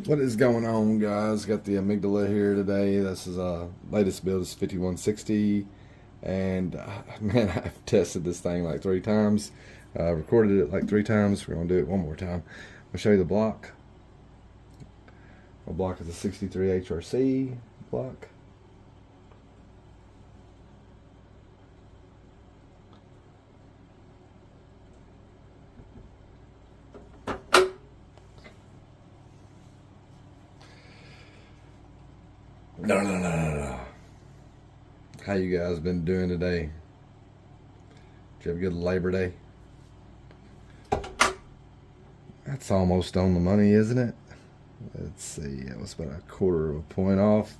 What is going on, guys? Got the Amygdala here today. This is latest build is 5160, and man, I've tested this thing like 3 times. Recorded it like 3 times. We're gonna do it one more time. I'll show you the block. My block is a 63 HRC block. No. How you guys been doing today? Did you have a good Labor Day? That's almost on the money, isn't it? Let's see. It was about 1/4 of a point off.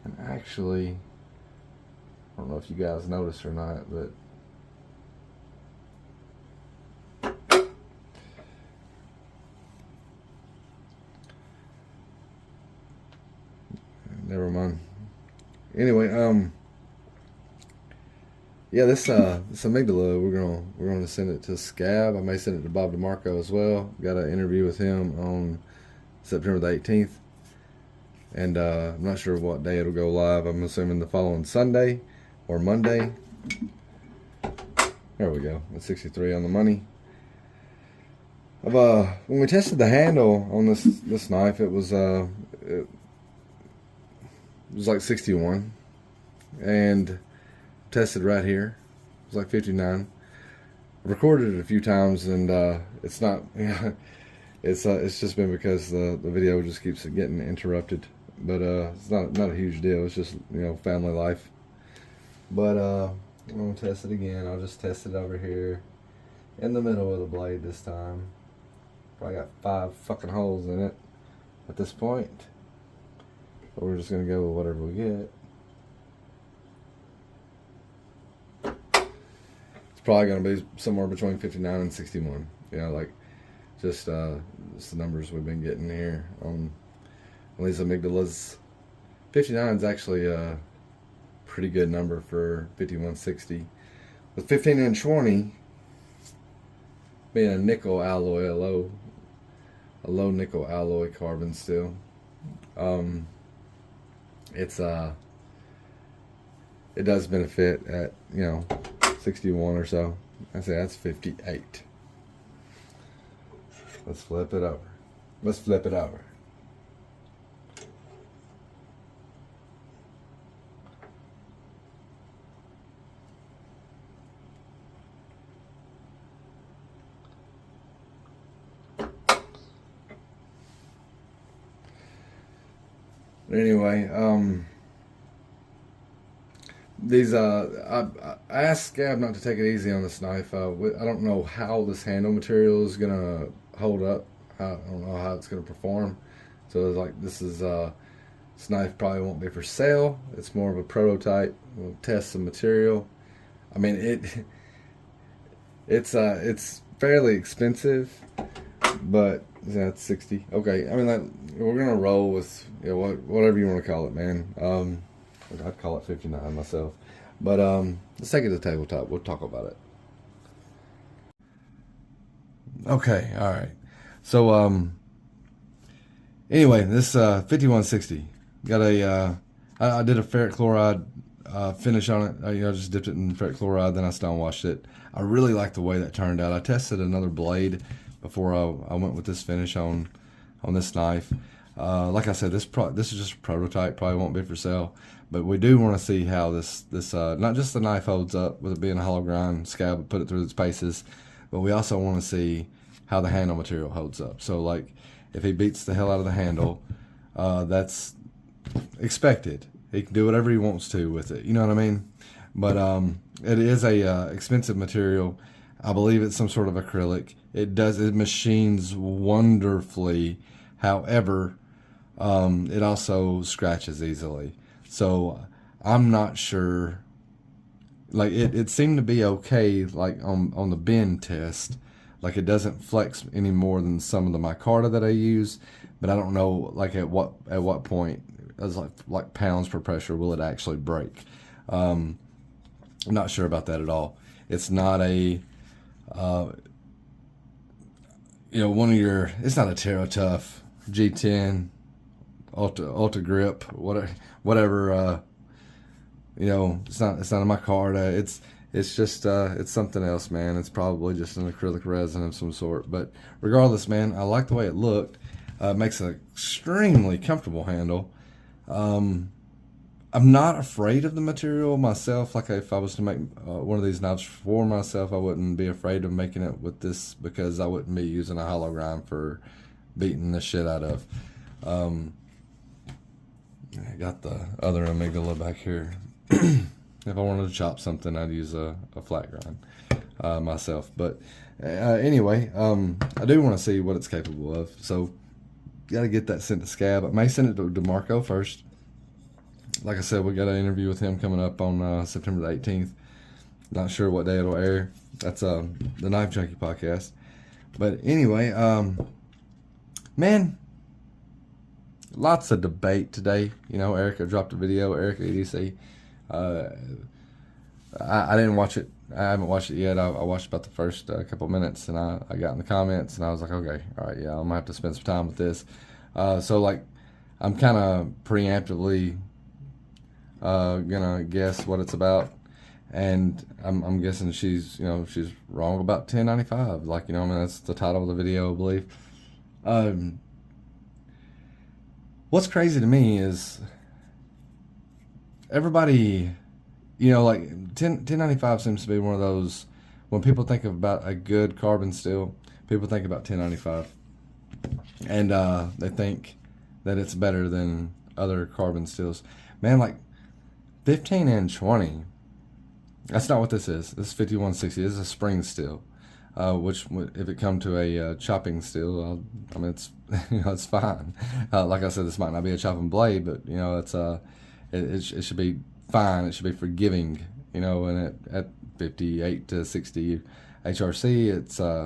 And actually, I don't know if you guys noticed or not, but never mind. Anyway, yeah, this Amygdala, we're gonna send it to Scab. I may send it to Bob DeMarco as well. Got an interview with him on September the 18th, and I'm not sure what day it'll go live. I'm assuming the following Sunday or Monday. There we go. That's 63 on the money. When we tested the handle on this knife, it was like 61, and tested right here. It was like 59. I recorded it a few times, and it's not. Yeah, it's just been because the video just keeps getting interrupted. But it's not a huge deal. It's just family life. But I'm gonna test it again. I'll just test it over here in the middle of the blade this time. Probably got 5 fucking holes in it at this point. But we're just gonna go with whatever we get. It's probably gonna be somewhere between 59 and 61. Like just the numbers we've been getting here on these Amygdalas. 59 is actually a pretty good number for 5160. With 15 and 20 being a nickel alloy, a low nickel alloy carbon steel. It does benefit at 61 or so. I say that's 58. Let's flip it over. Anyway, these I asked Scab not to take it easy on this knife. I don't know how this handle material is gonna hold up. I don't know how it's gonna perform. So it's like this knife probably won't be for sale. It's more of a prototype. We'll test some material. I mean it's fairly expensive, but that's 60. Okay, I mean we're gonna roll with whatever you want to call it, man. I'd call it 59 myself, but let's take it to the tabletop. We'll talk about it. Okay, all right. So anyway, this 5160 got a I did a ferric chloride finish on it. I just dipped it in ferric chloride, then I stone washed it. I really like the way that turned out. I tested another blade before I went with this finish on this knife. Like I said, this is just a prototype. Probably won't be for sale, but we do want to see how this not just the knife holds up with it being a hollow grind. Scab put it through its paces, but we also want to see how the handle material holds up. So like if he beats the hell out of the handle, that's expected. He can do whatever he wants to with it. You know what I mean? But it is a expensive material. I believe it's some sort of acrylic. It machines wonderfully. However, it also scratches easily. So I'm not sure. Like it seemed to be okay. Like on the bend test, like it doesn't flex any more than some of the micarta that I use. But I don't know like at what point, as like pounds per pressure, will it actually break? I'm not sure about that at all. It's not a, it's not a Terra Tough G10 Ultra Grip, whatever. It's not in my card. It's just it's something else, man. It's probably just an acrylic resin of some sort. But regardless, man, I like the way it looked. It makes an extremely comfortable handle. I'm not afraid of the material myself. Like if I was to make one of these knives for myself, I wouldn't be afraid of making it with this because I wouldn't be using a hollow grind for beating the shit out of. I got the other Amygdala back here. If I wanted to chop something, I'd use a flat grind myself. But anyway, I do want to see what it's capable of. So, got to get that sent to Scab. I may send it to DeMarco first. Like I said, we got an interview with him coming up on September the 18th. Not sure what day it'll air. That's the Knife Junkie podcast. But anyway, man, lots of debate today. Erica dropped a video. Erica EDC. I didn't watch it. I haven't watched it yet. I watched about the first couple minutes, and I got in the comments, and I was like, okay, all right, yeah, I'm gonna have to spend some time with this. So like, I'm kind of preemptively gonna guess what it's about, and I'm guessing she's wrong about 1095. Like, that's the title of the video, I believe. What's crazy to me is everybody, like 1095 seems to be one of those, when people think about a good carbon steel, people think about 1095, and they think that it's better than other carbon steels. Man, like 15 and 20, that's not what this is. This is 5160. This is a spring steel, which if it come to a chopping steel, it's it's fine. Like I said, this might not be a chopping blade, but it's it should be fine. It should be forgiving. And at 58 to 60 HRC,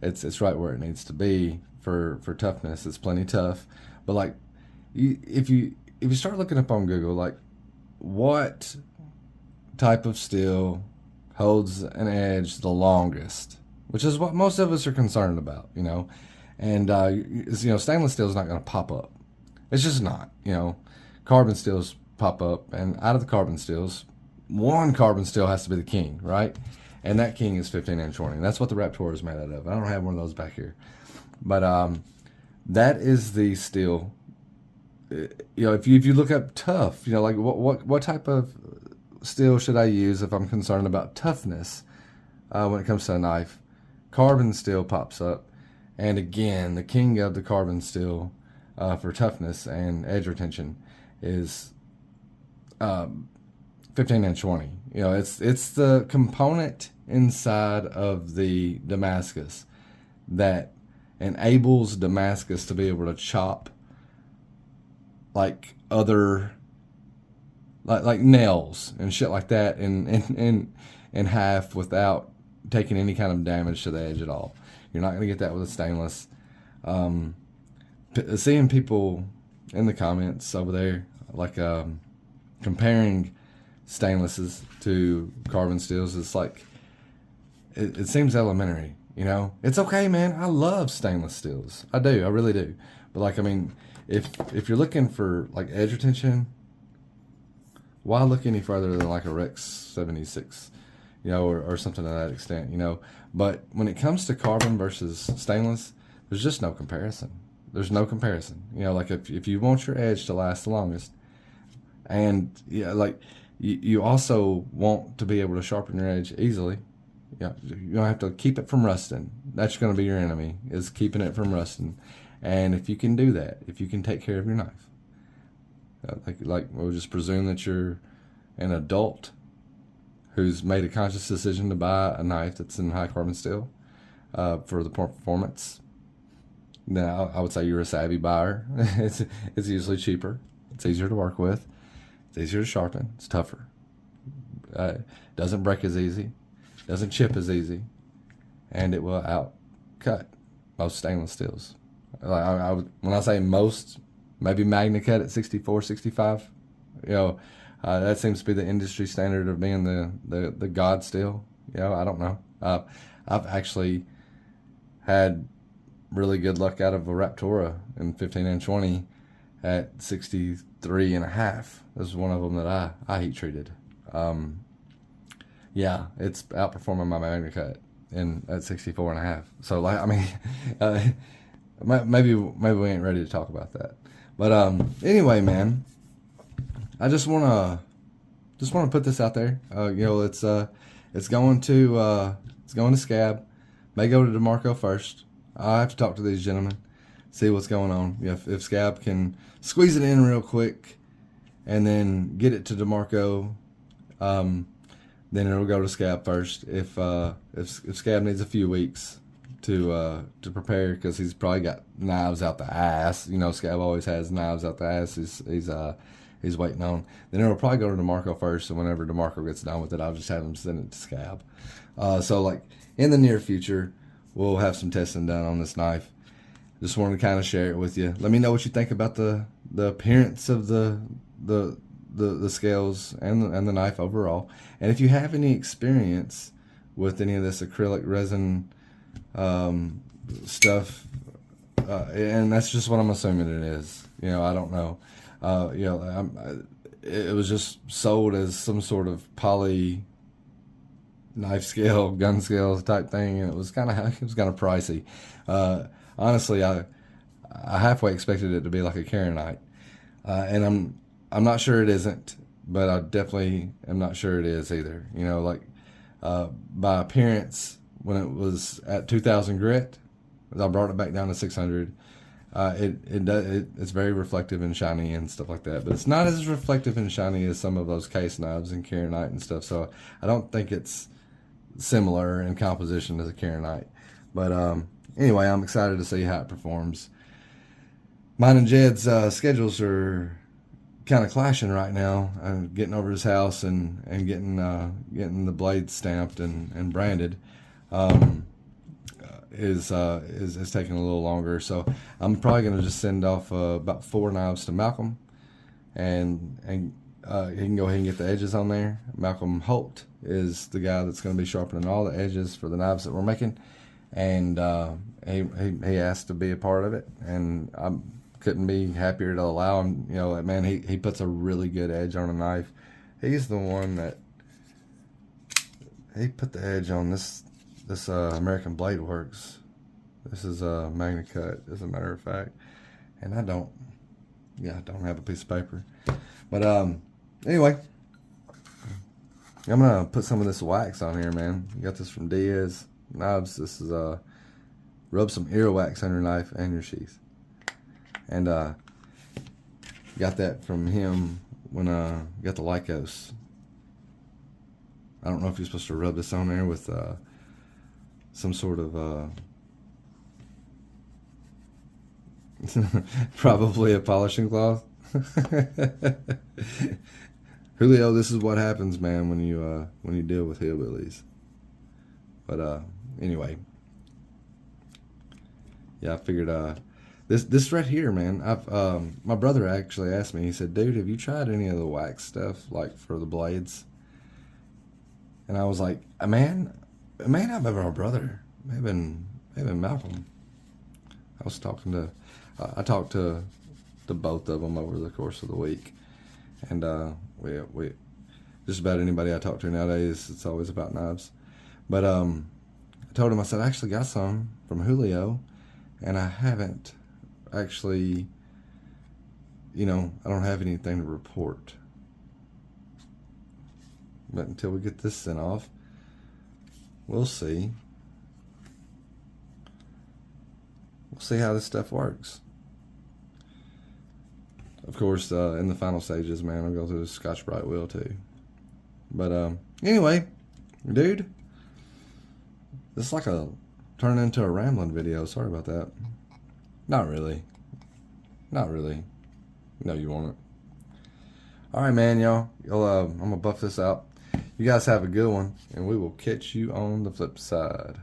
it's right where it needs to be for toughness. It's plenty tough, but like if you start looking up on Google, like what type of steel holds an edge the longest, which is what most of us are concerned about, and stainless steel is not going to pop up. It's just not. Carbon steels pop up, and out of the carbon steels, one carbon steel has to be the king, right? And that king is 15 and 20. That's what the Raptor is made out of. I don't have one of those back here, but that is the steel. If you look up tough, like what type of steel should I use if I'm concerned about toughness when it comes to a knife? Carbon steel pops up, and again, the king of the carbon steel for toughness and edge retention is 15 and 20. It's the component inside of the Damascus that enables Damascus to be able to chop like other like nails and shit like that in half without taking any kind of damage to the edge at all. You're not going to get that with a stainless. Seeing people in the comments over there like comparing stainlesses to carbon steels, it's like it seems elementary. It's okay, man. I love stainless steels. I do. I really do. But like, if you're looking for like edge retention, why look any further than like a Rex 76, or something to that extent, But when it comes to carbon versus stainless, there's just no comparison. There's no comparison. Like if you want your edge to last the longest, and like you also want to be able to sharpen your edge easily. You don't have to keep it from rusting. That's going to be your enemy, is keeping it from rusting. And if you can do that, if you can take care of your knife, like we'll just presume that you're an adult who's made a conscious decision to buy a knife that's in high carbon steel for the performance. Now, I would say you're a savvy buyer. It's usually cheaper. It's easier to work with. It's easier to sharpen. It's tougher. Doesn't break as easy. Doesn't chip as easy. And it will outcut most stainless steels. When I say most, maybe Magna Cut at 64, 65. That seems to be the industry standard of being the god still. I don't know. I've actually had really good luck out of a Raptora in 15 and 20 at 63 and a half. This is one of them that I heat treated. Yeah, it's outperforming my MagnaCut at 64 and a half. So like, I mean, maybe we ain't ready to talk about that. But anyway, man, I just wanna put this out there. It's going to Scab. May go to DeMarco first. I have to talk to these gentlemen, see what's going on. If Scab can squeeze it in real quick, and then get it to DeMarco, then it'll go to Scab first. If Scab needs a few weeks to prepare, because he's probably got knives out the ass. Scab always has knives out the ass. He's waiting on. Then it'll probably go to DeMarco first, and whenever DeMarco gets done with it, I'll just have him send it to Scab. So like in the near future, we'll have some testing done on this knife. Just wanted to kind of share it with you. Let me know what you think about the appearance of the scales and the knife overall. And if you have any experience with any of this acrylic resin stuff, and that's just what I'm assuming it is. I don't know. It was just sold as some sort of poly knife scale, gun scale type thing, and it was kind of pricey. Honestly, I halfway expected it to be like a Karenite, and I'm not sure it isn't, but I definitely am not sure it is either. By appearance, when it was at 2,000 grit, I brought it back down to 600. It's very reflective and shiny and stuff like that, but it's not as reflective and shiny as some of those case knives and Karenite and stuff. So I don't think it's similar in composition as a Karenite. But anyway, I'm excited to see how it performs. Mine and Jed's schedules are kind of clashing right now. I'm getting over his house and getting the blades stamped and branded. Is taking a little longer, so I'm probably gonna just send off about 4 knives to Malcolm, and he can go ahead and get the edges on there. Malcolm Holt is the guy that's gonna be sharpening all the edges for the knives that we're making, and he asked to be a part of it, and I couldn't be happier to allow him. Man, he puts a really good edge on a knife. He's the one that he put the edge on this American Blade Works. This is a MagnaCut, as a matter of fact, and I don't have a piece of paper. But anyway, I'm gonna put some of this wax on here, man. You got this from Diaz Knives. This is rub some ear wax on your knife and your sheath, and got that from him when got the Lycos. I don't know if you're supposed to rub this on there with some sort of probably a polishing cloth. Julio, this is what happens, man, when you deal with hillbillies. But anyway, yeah, I figured this right here, man. My brother actually asked me. He said, "Dude, have you tried any of the wax stuff, like for the blades?" And I was like, "Man, it may not be my brother. Maybe Malcolm." I talked to both of them over the course of the week, and we just about anybody I talk to nowadays, it's always about knives. But I told him, I said, I actually got some from Julio, and I haven't actually, I don't have anything to report. But until we get this sent off, we'll see. We'll see how this stuff works. Of course, in the final stages, man, I'll go through the Scotch-Brite wheel too. But anyway, dude, this is like turning into a rambling video. Sorry about that. Not really. Not really. No, you won't. All right, man, y'all. I'm gonna buff this out. You guys have a good one, and we will catch you on the flip side.